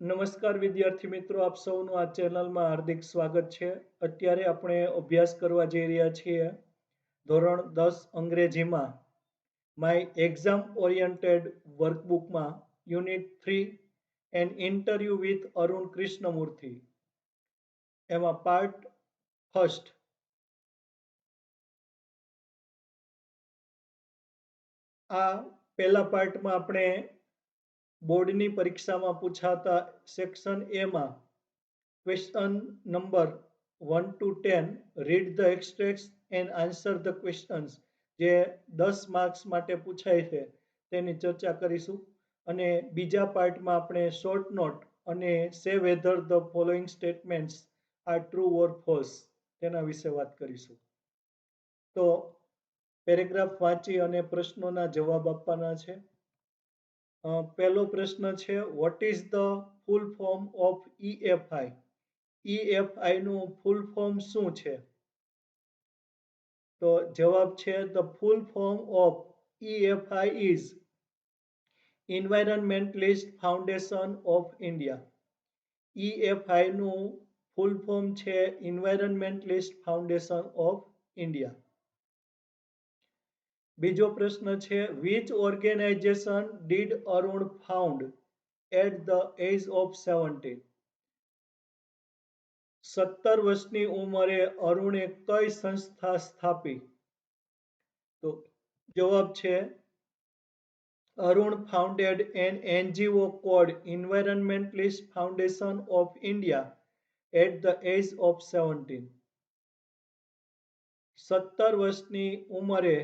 નમસ્કાર વિદ્યાર્થી મિત્રો, આપ સૌનું આ ચેનલમાં હાર્દિક સ્વાગત છે. અત્યારે આપણે અભ્યાસ કરવા જઈ રહ્યા છીએ ધોરણ 10 અંગ્રેજીમાં માય એક્ઝામ ઓરિએન્ટેડ વર્કબુકમાં unit 3 an interview with Arun Krishnamurthy, એમાં પાર્ટ ફર્સ્ટ. આ પહેલા પાર્ટમાં આપણે બોર્ડની પરીક્ષામાં પૂછાતા સેક્શન એમાં question number 1 to 10 read the extracts and answer the questions, જે 10 માર્ક્સ માટે પૂછાય છે તેની ચર્ચા કરીશું. અને બીજા પાર્ટમાં આપણે શોર્ટ નોટ અને સે whether the following statements are true or false તેના વિશે વાત કરીશું. તો પેરેગ્રાફ વાંચી અને પ્રશ્નોના જવાબ આપવાના છે. પહેલો પ્રશ્ન છે, what is the full form of EFI? EFI નું ફૂલ ફોર્મ શું છે? તો જવાબ છે, the full form of EFI is environmentalist foundation of India. EFI નું ફૂલ ફોર્મ છે એન્વાયરન્મેન્ટલિસ્ટ ફાઉન્ડેશન ઓફ ઇન્ડિયા. બીજો પ્રશ્ન છે, which organization did Arun found at the age of 17? 17 વર્ષની ઉંમરે અરુણે કઈ સંસ્થા સ્થાપી? તો જવાબ છે, Arun founded an NGO called Environmentalist Foundation of India at the age of 17. 17 વર્ષની ઉંમરે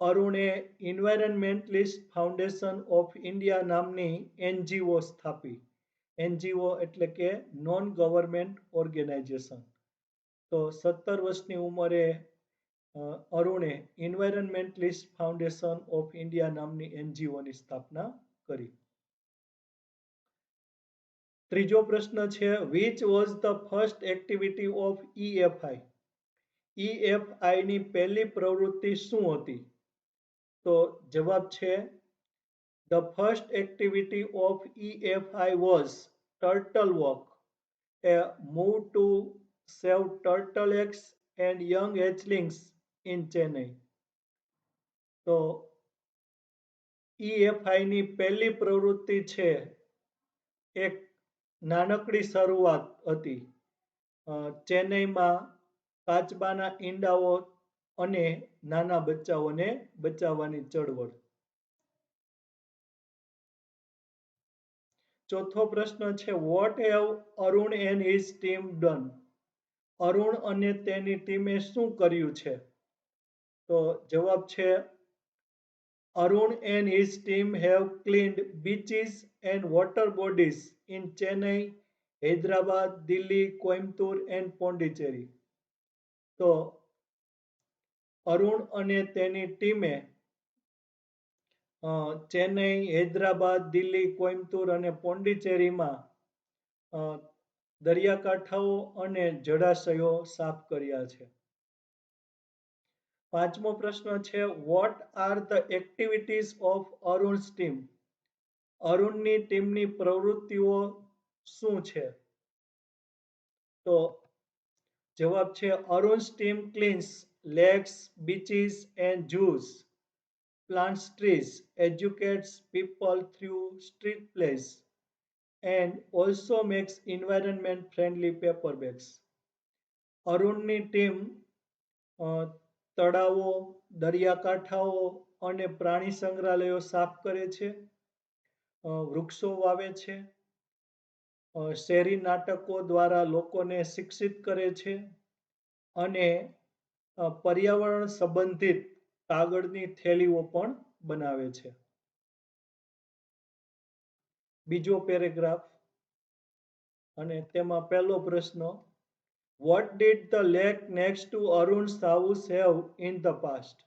અરુણે એન્વાયરન્મેન્ટલિસ્ટ ફાઉન્ડેશન ઓફ ઇન્ડિયા નામની NGO સ્થાપી. NGO એટલે કે નોન ગવર્મેન્ટ ઓર્ગેનાઇઝેશન. તો 17 વર્ષની ઉંમરે અરુણે એન્વાયરન્મેન્ટલિસ્ટ ફાઉન્ડેશન ઓફ ઇન્ડિયા નામની NGOની સ્થાપના કરી. ત્રીજો પ્રશ્ન છે, which was the first activity of EFI? EFI ની પહેલી પ્રવૃત્તિ શું હતી? તો જવાબ છે, the first activity of EFI was turtle walk, a move to save turtle eggs and young hatchlings in Chennai. તો EFI ની પહેલી પ્રવૃત્તિ છે એક નાનકડી શરૂઆત હતી ચેન્નઈમાં કાચબાના ઈંડાઓ અને નાના બચ્ચાઓને બચાવવાની ચળવળ. ચોથો પ્રશ્ન છે, what have Arun and his team done? Arun અને તેની ટીમે શું કર્યું છે? તો જવાબ છે, Arun and his team have cleaned beaches and water bodies in Chennai, Hyderabad, Delhi, Coimbatore and Pondicherry. તો અરુણ અને તેની ટીમે ચેન્નઈ, હૈદરાબાદ, દિલ્હી, કોઇમ્બતુર અને પોંડિચેરીમાં દરિયાકાંઠાઓ અને જળાશયો સાફ કર્યા છે. પાંચમો પ્રશ્ન છે, what are the activities of Arun's team? અરુણની ટીમની પ્રવૃત્તિઓ શું છે? તો જવાબ છે, Arun's team cleans lakes, beaches and zoos, plants trees, educates people through street plays and also makes environment friendly paper bags. અરુણની ટીમ તળાવો, દરિયાકાંઠાઓ અને પ્રાણી સંગ્રહાલયો સાફ કરે છે, વૃક્ષો વાવે છે, શહેરી નાટકો દ્વારા લોકોને શિક્ષિત કરે છે અને પર્યાવરણ સંબંધિત કાગળની થેલીઓ પણ બનાવે છે. બીજો પેરેગ્રાફ અને તેમાં પહેલો પ્રશ્ન, what did the lake next to Arun's house have in the past?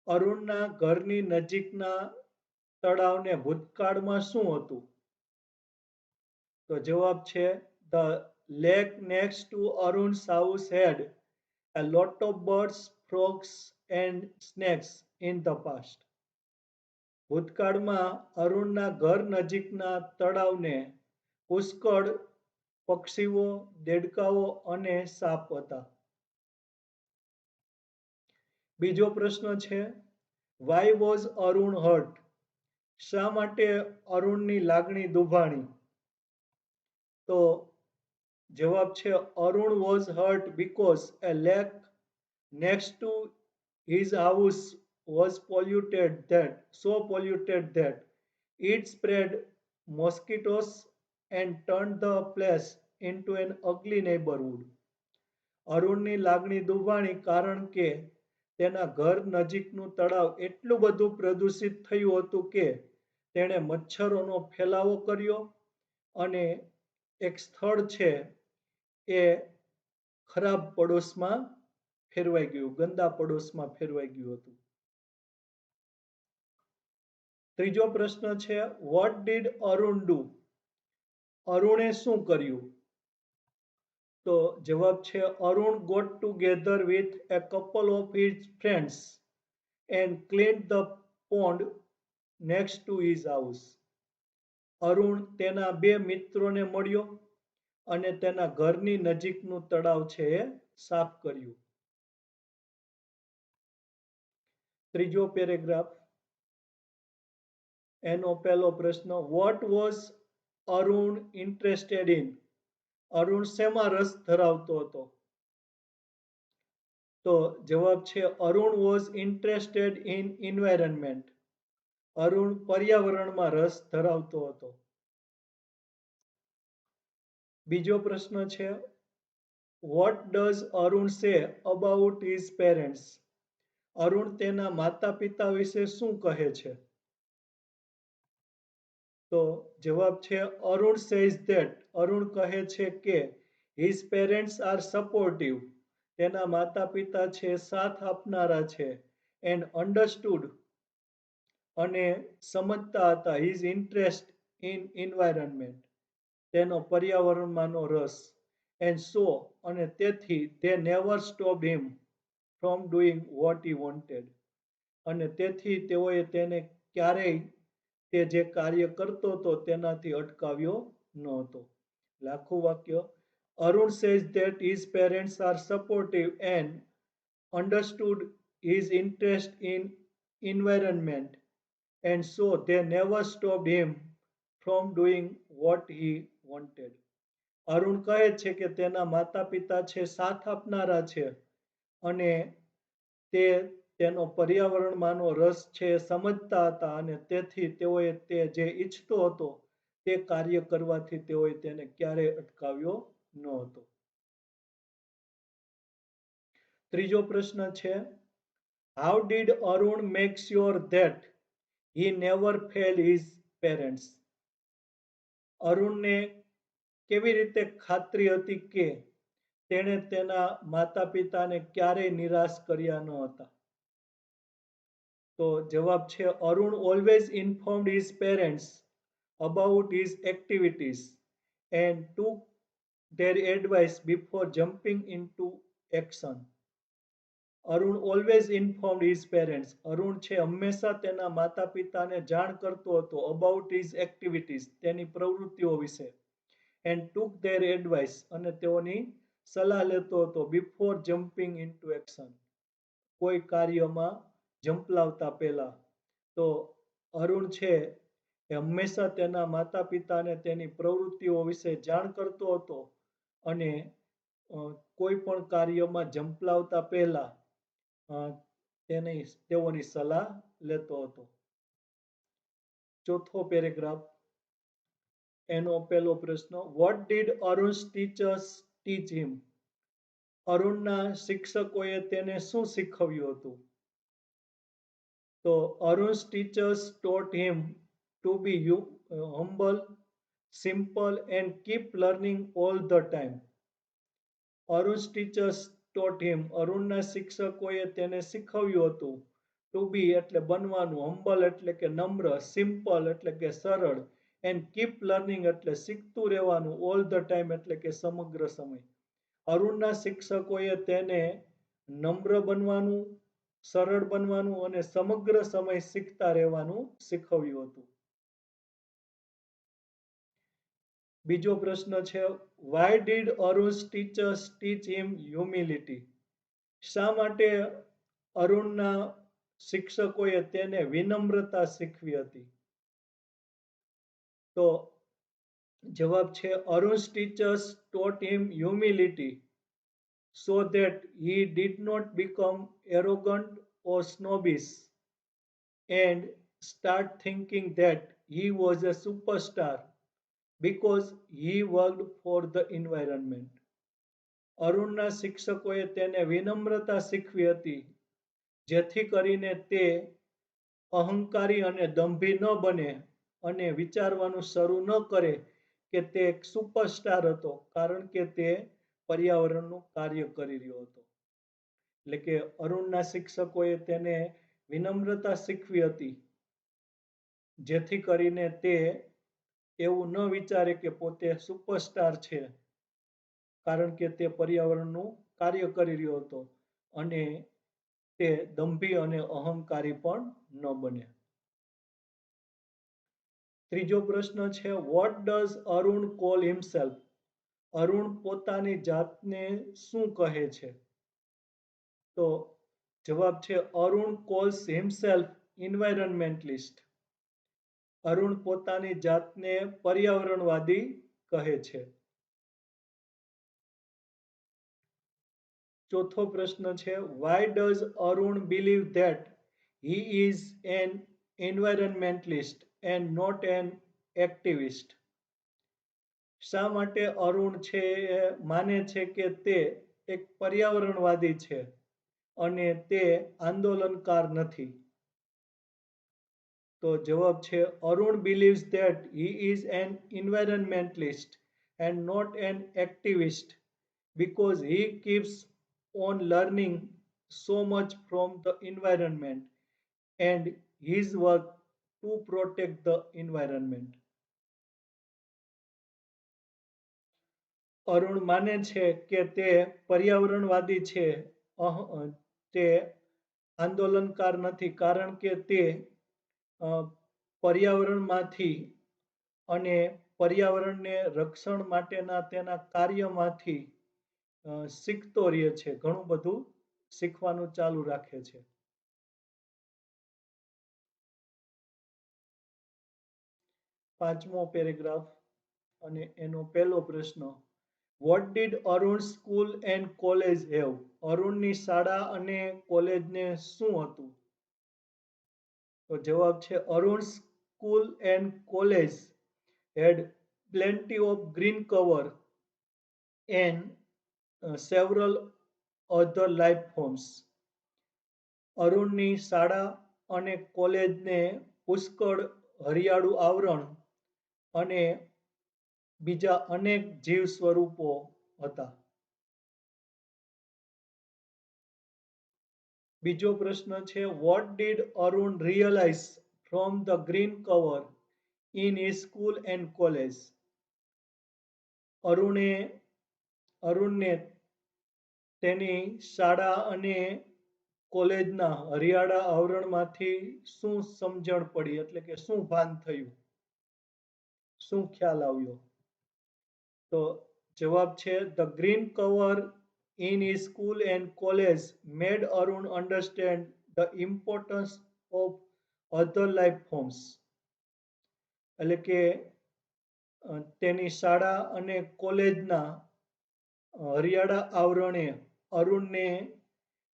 અરુણના ઘરની નજીકના તળાવને ભૂતકાળમાં શું હતું? તો જવાબ છે, the lake next to Arun's house had a lot of birds, frogs and snakes in the past. ભૂતકાળમાં અરુણના ઘર નજીકના તળાવને પુષ્કળ પક્ષીઓ, દેડકાઓ અને સાપ હતા. બીજો પ્રશ્ન છે, વાય વોઝ અરુણ હર્ટ? શા માટે અરુણની લાગણી દુભાણી? તો જવાબ છે, Arun was hurt because a lake next to his house was so polluted that it spread mosquitoes and turned the place into an ugly neighborhood. અરુણની લાગણી દુભાણી કારણ કે તેના ઘર નજીકનું તળાવ એટલું બધું પ્રદૂષિત થયું હતું કે તેણે મચ્છરોનો ફેલાવો કર્યો અને એક સ્થળ છે એ ખરાબ પડોશમાં ફેરવાઈ ગયું, ગંદા પડોશમાં ફેરવાઈ ગયું હતું. ત્રીજો પ્રશ્ન છે, વોટ ડીડ અરુણ ડુ? અરુણે શું કર્યું? તો જવાબ છે, Arun got together with a couple of his friends and cleaned the pond next to his house. Arun તેના બે મિત્રોને મળ્યો અને તેના ઘરની નજીકનું તળાવ છે એ સાફ કર્યું. ત્રીજો પેરેગ્રાફ એનો પહેલો પ્રશ્ન, what was Arun interested in? Arun શેમાં રસ ધરાવતો હતો? તો જવાબ છે, Arun was interested in environment. Arun પર્યાવરણમાં રસ ધરાવતો હતો. બીજો પ્રશ્ન છે, what does Arun say about his parents? Arun તેના માતા પિતા વિશે શું કહે છે? તો જવાબ છે, અરુણ સેઝ ધેટ. અરુણ કહે છે કે હિઝ પેરેન્ટ્સ આર સપોર્ટિવ. તેના માતા પિતા છે સાથ આપનારા છે. એન્ડ અન્ડરસ્ટુડ અને સમજતા હતા હિઝ ઇન્ટરેસ્ટ ઇન એન્વાયરમેન્ટ. તેનો પર્યાવરણમાંનો રસ. એન્ડ સો અને તેથી they never stop him from doing what he wanted. અને તેથી તેઓએ તેને ક્યારેય તે જે કાર્ય કરતો હતો તેનાથી અટકાવ્યો ન હતો. આખું વાક્ય, Arun says that his parents are supportive and understood his interest in environment and so they never stopped him from doing what he wanted. Arun કહે છે કે તેના માતા પિતા છે સાથ આપનારા છે અને તે તેનો પર્યાવરણમાંનો રસ છે સમજતા હતા અને તેથી તેઓએ તે જે ઈચ્છતો હતો તે કાર્ય કરવાથી તેઓએ તેને ક્યારેય અટકાવ્યો ન હતો. ત્રીજો પ્રશ્ન છે, how did Arun make sure that he never fail his parents? અરુણને કેવી રીતે ખાતરી હતી કે તેણે તેના માતા પિતાને ક્યારેય નિરાશ કર્યા ન હતા? તો જવાબ છે, Arun always informed his parents about his activities and took there advice before jumping into action. Arun always informed his parents. Arun છે હંમેશા તેના માતા પિતાને જાણ કરતો હતો અબાઉટ હિઝ એક્ટિવિટીઝ, તેની પ્રવૃત્તિઓ વિશે. એન્ડ ટુક ધેર એડવાઇસ અને તેઓની સલાહ લેતો હતો બિફોર જમ્પિંગ ઇનટુ એક્શન, કોઈ કાર્યમાં ઝંપલાવતા પહેલા. તો અરુણ છે એ હંમેશા તેના માતા પિતાને તેની પ્રવૃત્તિઓ વિશે જાણ કરતો હતો અને કોઈ પણ કાર્યમાં ઝંપલાવતા પહેલા તેઓની સલાહ લેતો હતો. ચોથો પેરેગ્રાફ એનો પહેલો પ્રશ્ન, what did Arun's teachers teach him? અરુણના શિક્ષકોએ તેને શું શીખવ્યું હતું? તો Arun's teachers taught him to be humble, simple and keep learning all the time. Arun's teachers taught him. અરુણના શિક્ષકોએ તેને શીખવ્યું હતું ટુ બી એટલે બનવાનું, હમ્બલ એટલે કે નમ્ર, સિમ્પલ એટલે કે સરળ એન્ડ કીપ લર્નિંગ એટલે શીખતું રહેવાનું, ઓલ ધ ટાઈમ એટલે કે સમગ્ર સમય. અરુણના શિક્ષકોએ તેને નમ્ર બનવાનું, સરળ બનવાનું અને સમગ્ર સમય શીખતા રહેવાનું શીખવ્યું હતું. બીજો પ્રશ્ન છે, why did Arun's teachers teach him humility? શા માટે અરુણના શિક્ષકોએ તેને વિનમ્રતા શીખવી હતી? તો જવાબ છે, Arun's teachers taught him humility so that he did not become arrogant or snobbish and start thinking that he was a superstar because he worked for the environment. અરુણના શિક્ષકોએ તેને વિનમ્રતા શીખવી હતી જેથી કરીને તે અહંકારી અને દંભી ન બને અને વિચારવાનું શરૂ ન કરે કે તે એક સુપરસ્ટાર હતો કારણ કે તે પર્યાવરણનું કાર્ય કરી રહ્યો હતો. એટલે કે અરુણના શિક્ષકોએ તેને વિનમ્રતા શીખવી હતી જેથી કરીને તે એવું ન વિચારે કે પોતે સુપરસ્ટાર છે કારણ કે તે પર્યાવરણનું કાર્ય કરી રહ્યો હતો અને તે દંભી અને અહંકારી પણ ન બને. ત્રીજો પ્રશ્ન છે, what does Arun call himself? અરુણ પોતાની જાતને શું કહે છે? તો જવાબ છે, Arun calls himself environmentalist. Arun પોતાની જાતને પર્યાવરણવાદી કહે છે. ચોથો પ્રશ્ન છે, why does Arun believe that he is an environmentalist and not an activist? શા માટે અરુણ છે એ માને છે કે તે એક પર્યાવરણવાદી છે અને તે આંદોલનકાર નથી? તો જવાબ છે, Arun believes that he is an environmentalist and not an activist because he keeps on learning so much from the environment and his work to protect the environment. Arun માને છે કે તે પર્યાવરણવાદી છે, તે આંદોલનકાર નથી કારણ કે તે પર્યાવરણમાંથી અને પર્યાવરણને રક્ષણ માટેના તેના કાર્યમાંથી શીખતો રહે છે, ઘણું બધું શીખવાનું ચાલુ રાખે છે. પાંચમો પેરેગ્રાફ અને એનો પહેલો પ્રશ્ન, what did Arun school and college have? અરુણની શાળા અને કોલેજને શું હતું? તો જવાબ છે, Arun school and college had plenty of green cover and several other life forms. અરુણની શાળા અને કોલેજને પુષ્કળ હરિયાળું આવરણ અને બીજા અનેક જીવ સ્વરૂપો હતા. બીજો પ્રશ્ન છે, what did Arun realize from the green cover in his school and college? અરુણને તેની શાળા અને કોલેજના હરિયાળા આવરણમાંથી શું સમજણ પડી, એટલે કે શું ભાન થયું, શું ખ્યાલ આવ્યો? તો જવાબ છે, the green cover in his school and college made Arun understand the importance of other life forms. એટલે કે તેની શાળા અને કોલેજના હરિયાળા આવરણે અરુણને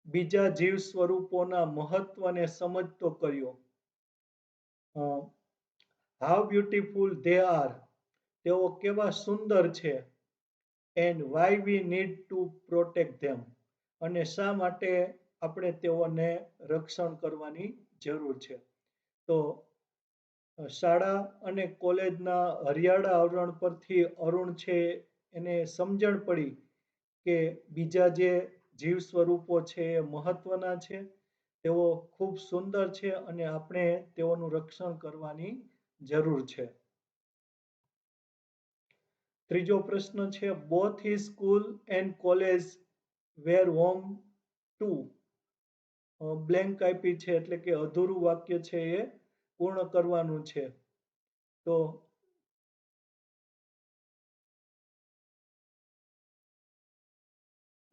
બીજા જીવ સ્વરૂપોના મહત્વને સમજતો કર્યો. હાઉ બ્યુટીફુલ ધે આર, તેઓ કેવા સુંદર છે, and why we need to protect them, અને શા માટે આપણે તેઓને રક્ષણ કરવાની જરૂર છે. તો શાળા અને કોલેજના હરિયાળા આવરણ પરથી અરુણ છે એને સમજણ પડી કે બીજા જે જીવ સ્વરૂપો છે એ મહત્વના છે, તેઓ ખૂબ સુંદર છે અને આપણે તેઓનું રક્ષણ કરવાની જરૂર છે. ત્રીજો પ્રશ્ન છે, both his school and college were home to blank આપી છે એટલે કે અધૂરું વાક્ય છે એ પૂર્ણ કરવાનું છે. તો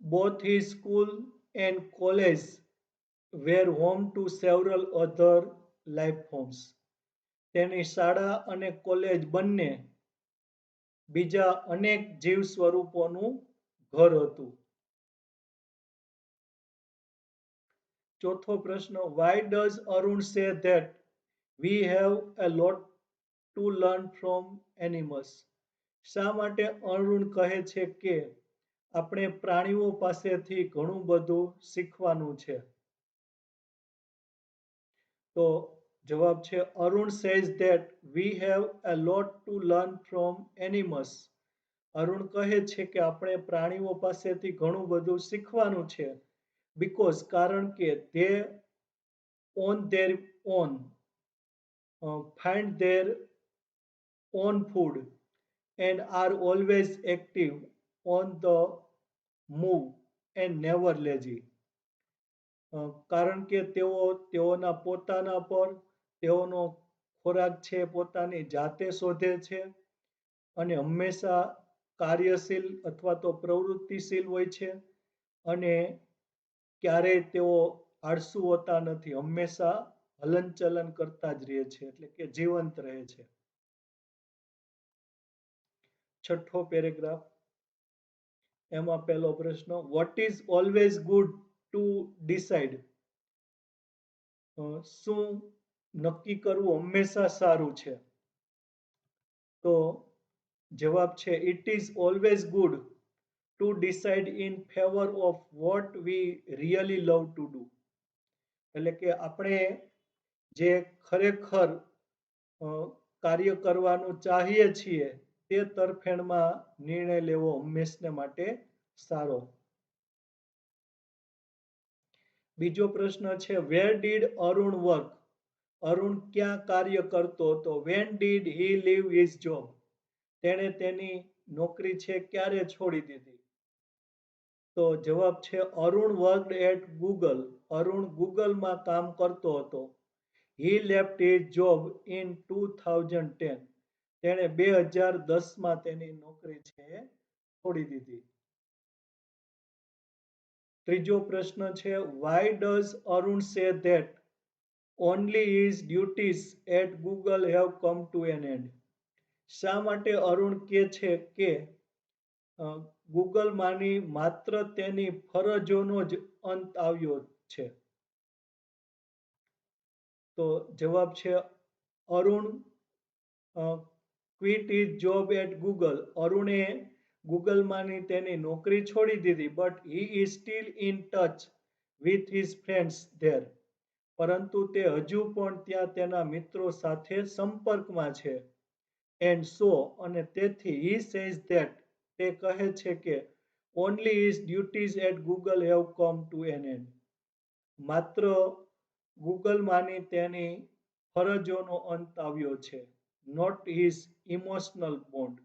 both his school and college were home to several other life forms. તેની શાળા અને કોલેજ બંને બીજા અનેક જીવ સ્વરૂપોનું ઘર હતું. ચોથો પ્રશ્ન, why does Arun say that we have a lot to learn from animals? શા માટે અરુણ કહે છે કે આપણે પ્રાણીઓ પાસેથી ઘણું બધું શીખવાનું છે? તો જવાબ છે Arun says that we have a lot to learn from animals. Arun કહે છે કે આપણે પ્રાણીઓ પાસેથી ઘણું બધું શીખવાનું છે. Because કારણ કે they on their own find their own food and are always active on the move and never lazy. કારણ કે તેઓના પોતાના પર તેઓનો ખોરાક છે પોતાની જાતે શોધે છે અને હંમેશા કાર્યશીલ અથવા તો પ્રવૃત્તિશીલ હોય છે અને ક્યારેય તેઓ આળસુ હોતા નથી, હંમેશા હલનચલન કરતા જ રહે છે એટલે કે જીવંત રહે છે. છઠ્ઠો પેરેગ્રાફ, એમાં પહેલો પ્રશ્ન, what is always good to decide? શું નક્કી કરવું હંમેશા સારું છે? તો જવાબ છે it is always good to decide in favour of what we really love to do. એટલે કે આપણે જે ખરેખર કાર્ય કરવાનું ચાહીએ છીએ તે તરફેણમાં નિર્ણય લેવો હંમેશને માટે સારો. બીજો પ્રશ્ન છે where did Arun work? Arun ક્યાં કાર્ય કરતો હતો? When did he live his job? તેણે તેની નોકરી છે ક્યારે છોડી દીધી? તો જવાબ છે Arun worked at Google. Arun ગૂગલમાં કામ કરતો હતો. He left his job in 2010. તેણે 2010માં તેની નોકરી છે છોડી દીધી. ત્રીજો પ્રશ્ન છે why does Arun say that only his duties at Google have come to an end? શા માટે અરુણ કહે છે કે ગૂગલમાંની માત્ર તેની ફરજોનો જ અંત આવ્યો છે? તો જવાબ છે Arun quit his job at Google. અરુણે ગૂગલમાંની તેની નોકરી છોડી દીધી but he is still in touch with his friends there. પરંતુ તે હજુ પણ ત્યાં તેના મિત્રો સાથે સંપર્કમાં છે. એન્ડ સો અને તેથી હી સેઝ ધેટ તે કહે છે કે only his duties at Google have come to an end. માત્ર ગૂગલમાંની તેની ફરજોનો અંત આવ્યો છે. Not his emotional bond.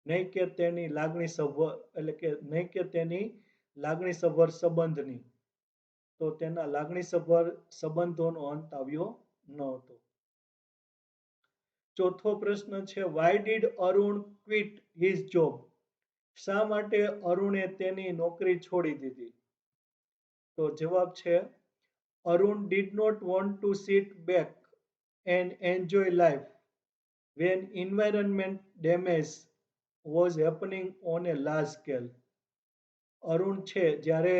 નહીં કે તેની લાગણીસભર એટલે કે નહીં કે તેની લાગણીસભર સંબંધની. તો તેના લાગણીસભર સંબંધોનો અંત આવ્યો ન હતો. ચોથો પ્રશ્ન છે why did Arun quit his job? શા માટે અરુણે તેની નોકરી છોડી દીધી? તો જવાબ છે Arun did not want to sit back and enjoy life when environment damage was happening on a large scale. Arun છે જ્યારે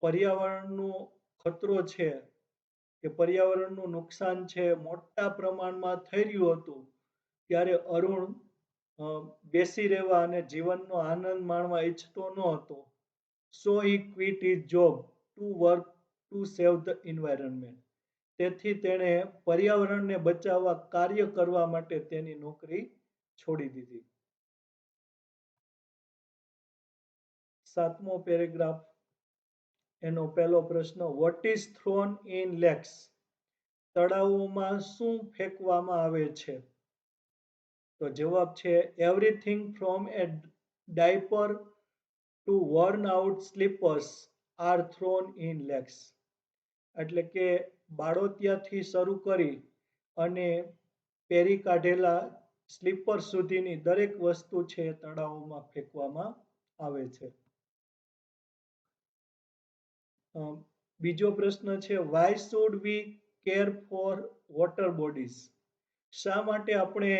પર્યાવરણનો ખતરો છે કે પર્યાવરણનું નુકસાન છે મોટા પ્રમાણમાં થઈ રહ્યું હતું ત્યારે અરુણ બેસી રહેવા અને જીવનનો આનંદ માણવા ઈચ્છતો ન હતો. So he quit his job to work to save the environment. તેથી તેણે પર્યાવરણને બચાવવા કાર્ય કરવા માટે તેની નોકરી છોડી દીધી. સાતમો પેરેગ્રાફ, એનો પહેલો પ્રશ્ન what is thrown in lakes? તળાવોમાં શું ફેંકવામાં આવે છે? તો જવાબ છે everything from a diaper to worn out slippers are thrown in lakes. એટલે કે બાળોતિયાથી શરૂ કરી અને પહેરી કાઢેલા સ્લીપર સુધીની દરેક વસ્તુ છે એ તળાવોમાં ફેંકવામાં આવે છે. બીજો પ્રશ્ન છે, why should we care for water bodies? શા માટે આપણે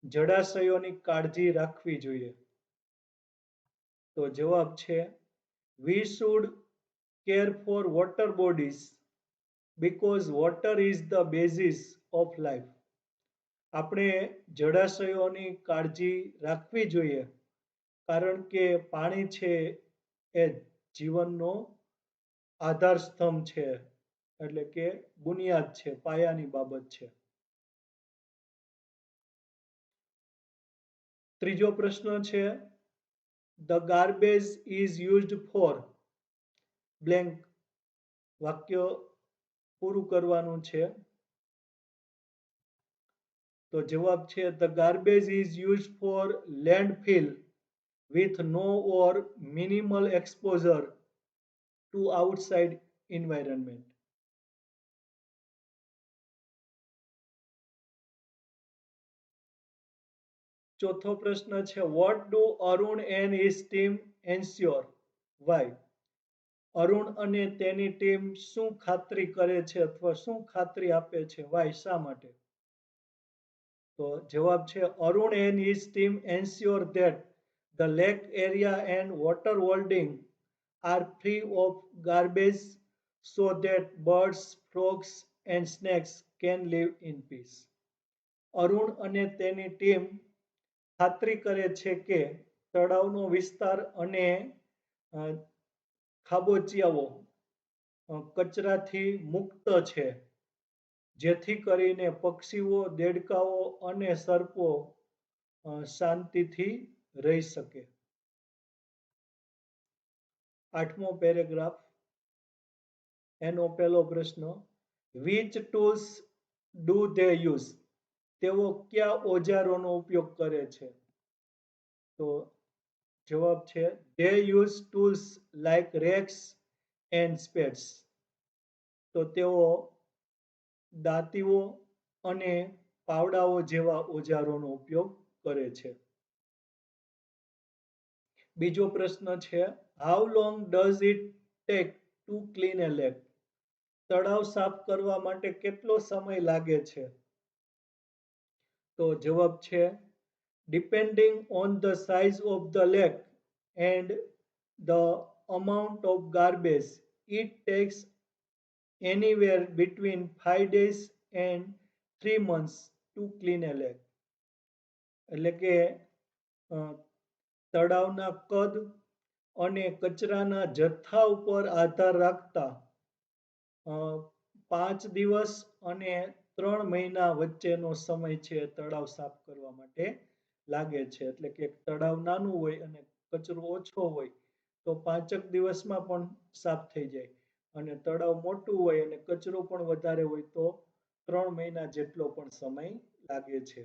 જળાશયોની કાળજી રાખવી જોઈએ? તો જવાબ છે, we should care for water bodies because water is the basis of life. આપણે જળાશયોની કાળજી રાખવી જોઈએ કારણ કે પાણી છે એ જીવનનો આધાર સ્તંભ છે, એટલે કે બુનિયાદ છે, પાયાની બાબત છે. ત્રીજો પ્રશ્ન છે, the garbage is used four blank. વાક્ય પૂરું કરવાનું છે. તો જવાબ છે, the garbage is use for landfill with no or minimal exposure to outside environment. ચોથો પ્રશ્ન છે, what do Arun and his team ensure? Why? Arun અને તેની ટીમ શું ખાતરી કરે છે અથવા શું ખાતરી આપે છે? વાય, શા માટે? તો જવાબ છે, Arun and his team ensure that the lake area and water holding are free of garbage so that birds, frogs and snakes can live in peace. Arun અને તેની ટીમ ખાતરી કરે છે કે તળાવનો વિસ્તાર અને ખાબોચિયાઓ કચરાથી મુક્ત છે, જેથી કરીને પક્ષીઓ, દેડકાઓ અને સર્પો શાંતિથી રહી શકે. આઠમો પેરેગ્રાફ, એનો પહેલો પ્રશ્ન, which tools do they use? તેઓ કયા ઓજારોનો ઉપયોગ કરે છે? તો જવાબ છે, they use tools like rakes and spades. તો તેઓ દાંતીઓ અને પાવડાઓ જેવા ઓજારોનો ઉપયોગ કરે છે. બીજો પ્રશ્ન છે, how long does it take to clean A lake? તળાવ સાફ કરવા માટે કેટલો સમય લાગે છે? તો જવાબ છે, depending on the size of the lake and the amount of garbage, it takes anywhere between 5 days and 3 months to clean a lake. એટલે કે તળાવના કદ અને કચરાના જથ્થા ઉપર આધાર રાખતા 5 દિવસ અને 3 મહિના વચ્ચેનો સમય છે તળાવ સાફ કરવા માટે લાગે છે. એટલે કે તળાવ નાનું હોય અને કચરો ઓછો હોય તો 5 દિવસમાં પણ સાફ થઈ જાય, અને તળાવ મોટું હોય અને કચરો પણ વધારે હોય તો 3 મહિના જેટલો પણ સમય લાગે છે.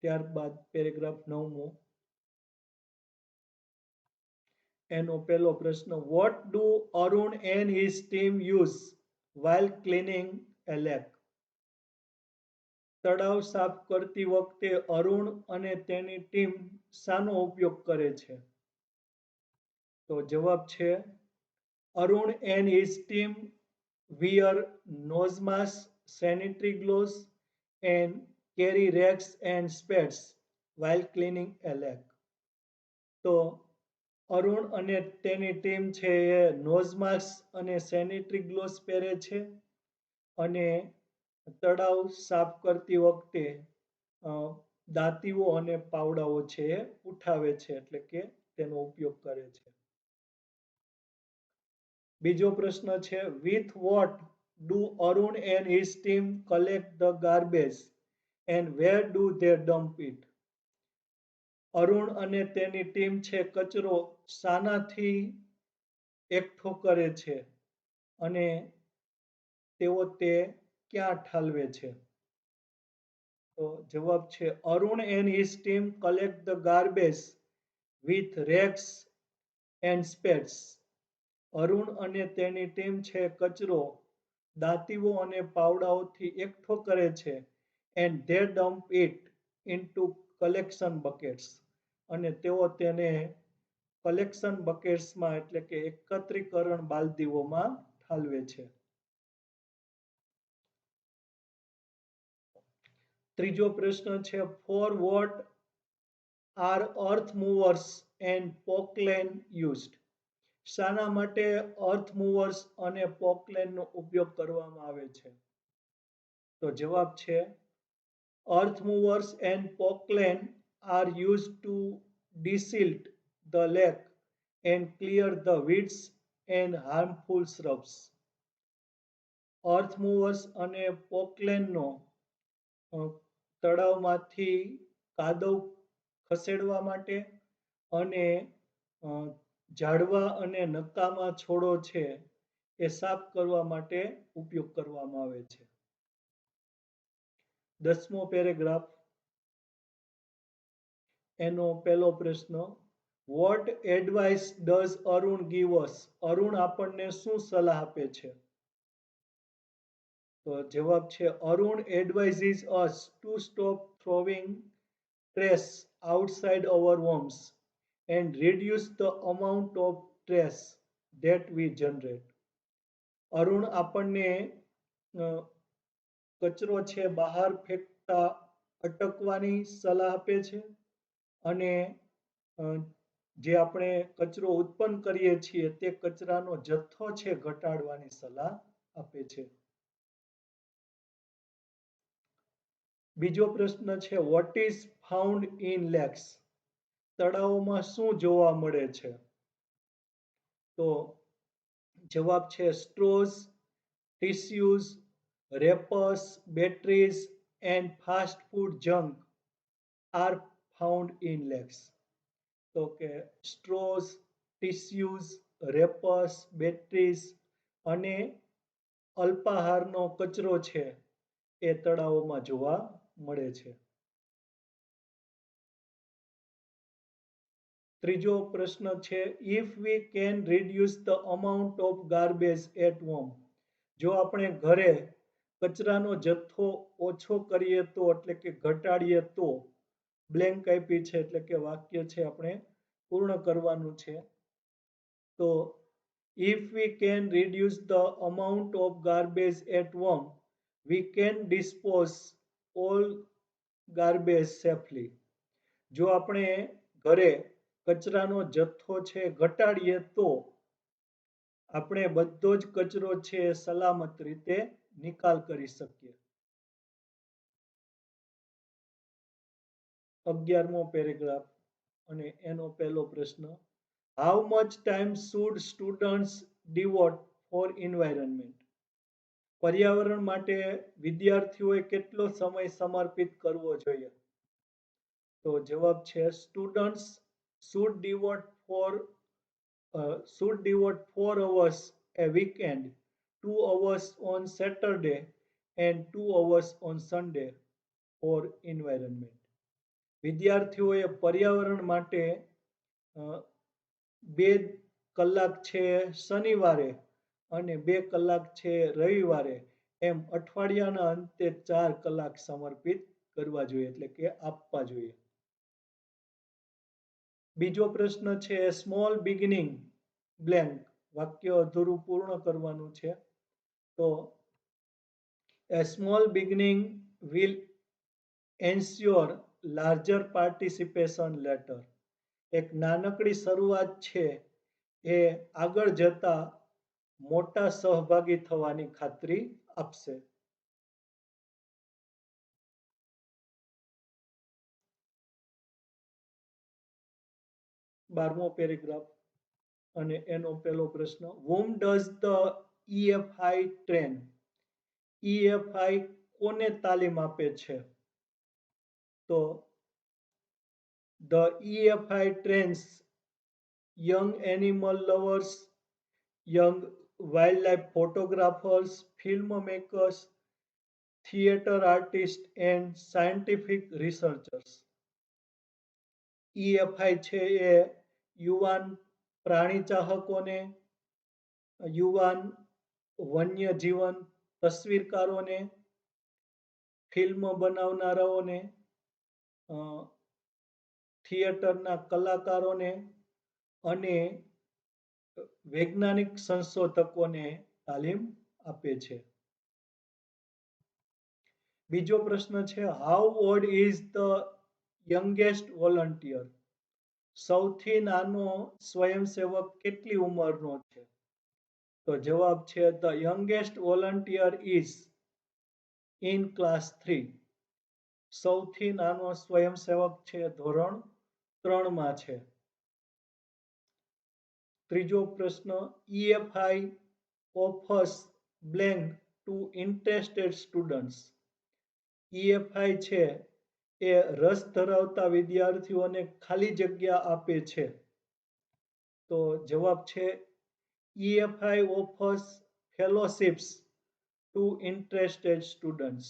ત્યારબાદ પેરેગ્રાફ 9મો, એનો પહેલો પ્રશ્ન, what do Arun and his team use while cleaning a lake? તળાવ સાફ કરતી વખતે અરુણ અને તેની ટીમ શાનો ઉપયોગ કરે છે? તો જવાબ છે, Arun and his team wear nose mask, sanitary gloves and carry rakes and spades while cleaning a lake. તો અરુણ અને તેની ટીમ છે એ નોઝ માસ્ક અને સેનિટરી ગ્લોવ્સ પહેરે છે અને તળાવ સાફ કરતી વખતે દાંતીઓ અને પાવડાઓ છે એ ઉઠાવે છે, એટલે કે તેનો ઉપયોગ કરે છે. બીજો પ્રશ્ન છે, with what do Arun and his team collect the garbage and where do they dump it? Arun અને તેની ટીમ છે કચરો શાનાથી એકઠો કરે છે અને તેઓ તે ક્યાં ઠાલવે છે? તો જવાબ છે, Arun and his team collect the garbage with rakes and spades. Arun અને તેની ટીમ છે કચરો દાંતીઓ અને પાવડાઓથી એકઠો કરે છે and they dump it into collection buckets અને તેઓ તેને કલેક્શન બકેટ્સમાં એટલે કે એકત્રીકરણ બાલદીઓમાં ઠાલવે છે. ત્રીજો પ્રશ્ન છે for what are earth movers and Poclain used? શાના માટે અર્થ મૂવર્સ અને પોકલેનનો ઉપયોગ કરવામાં આવે છે? તો જવાબ છે earth movers and Poclain are used to desilt the lake and clear the weeds and harmful shrubs. Earth movers અને પોકલેનનો તળાવમાંથી કાદવ ખસેડવા માટે અને ઝાડવા અને નકામા છોડો છે એ સાફ કરવા માટે ઉપયોગ કરવામાં આવે છે. 10મો પેરેગ્રાફ એનો પહેલો પ્રશ્ન what advice does Arun give us? અરુણ આપણને શું સલાહ આપે છે? તો જવાબ છે Arun advises us to stop throwing trash outside our homes and reduce the amount of trash that we generate. Arun આપણને કચરો છે બહાર ફેંકતા અટકવાની સલાહ આપે છે અને જે આપણે કચરો ઉત્પન્ન કરીએ છીએ તે કચરાનો જથ્થો છે ઘટાડવાની સલાહ આપે છે. બીજો પ્રશ્ન છે what is found in lakes? તળાવોમાં શું જોવા મળે છે? તો જવાબ છે straws, tissues, wrappers, batteries and fast food junk are found in lakes. તો કે સ્ટ્રોઝ, ટિશ્યુઝ, રેપર્સ, બેટરીઝ અને અલ્પાહારનો કચરો છે એ તળાવોમાં જોવા મળે છે. ત્રીજો પ્રશ્ન છે if we can reduce the amount of garbage at home? જો આપણે ઘરે કચરાનો જથ્થો ઓછો કરીએ તો એટલે કે ઘટાડીએ તો બ્લેન્ક આપી છે એટલે કે વાક્ય છે આપણે પૂર્ણ કરવાનું છે. તો if we can reduce the amount of garbage at home we can dispose all garbage safely. જો આપણે ઘરે કચરાનો જથ્થો છે ઘટાડીએ તો આપણે બધો જ કચરો છે સલામત રીતે નિકાલ કરી શકીએ. 11મો પેરેગ્રાફ અને એનો પહેલો પ્રશ્ન how much time should students devote for environment? પર્યાવરણ માટે વિદ્યાર્થીઓએ કેટલો સમય સમર્પિત કરવો જોઈએ? તો જવાબ છે students should devote 4 hours a weekend, 2 hours on Saturday and 2 hours on Sunday for environment. વિદ્યાર્થીઓએ પર્યાવરણ માટે 2 કલાક છે શનિવારે અને 2 કલાક છે રવિવારે એમ અઠવાડિયાના અંતે 4 કલાક સમર્પિત કરવા જોઈએ એટલે કે આપવા જોઈએ. બીજો પ્રશ્ન છે સ્મોલ બિગિનિંગ બ્લેન્ક વાક્ય અધૂરું પૂર્ણ કરવાનું છે. તો a small beginning will ensure larger participation later. એક નાનકડી શરૂઆત છે એ આગળ જતા મોટા સહભાગી થવાની ખાતરી આપશે. 12મો પેરેગ્રાફ અને એનો પહેલો પ્રશ્ન whom does the EFI train? EFI કોને તાલીમ આપે છે? તો the EFI trains young animal lovers, young wildlife photographers, filmmakers, theater artists and scientific researchers. EFI છે એ યુવાન પ્રાણી ચાહકોને, યુવાન વન્ય જીવન તસવીરકારોને, ફિલ્મ બનાવનારાઓને, થિયેટરના કલાકારોને અને વૈજ્ઞાનિક સંશોધકોને તાલીમ આપે છે. બીજો પ્રશ્ન છે, how old is the youngest volunteer? સૌથી નાનો સ્વયંસેવક કેટલી ઉંમરનો છે? તો જવાબ છે the youngest volunteer is in class 3. સૌથી નાનો સ્વયંસેવક છે ધોરણ 3માં છે. ત્રીજો પ્રશ્ન, EFI offers blank to interested students. EFI છે એ રસ ધરાવતા વિદ્યાર્થીઓને ખાલી જગ્યા આપે છે. તો જવાબ છે EFI offers fellowships to interested students.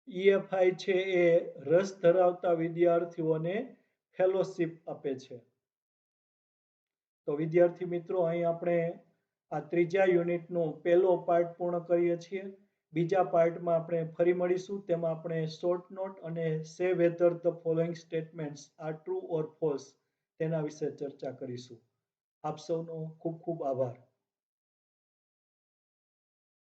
EFI છે એ રસ ધરાવતા વિદ્યાર્થીઓને ફેલોશિપ આપે છે. તો વિદ્યાર્થી મિત્રો, અહીં આપણે આ ત્રીજા યુનિટનો પહેલો પાર્ટ પૂર્ણ કરીએ છીએ. બીજા પાર્ટમાં આપણે ફરી મળીશું. તેમાં આપણે શોર્ટ નોટ અને સે whether the following statements are true or false તેના વિશે ચર્ચા કરીશું. આપ સૌનો ખૂબ ખૂબ આભાર.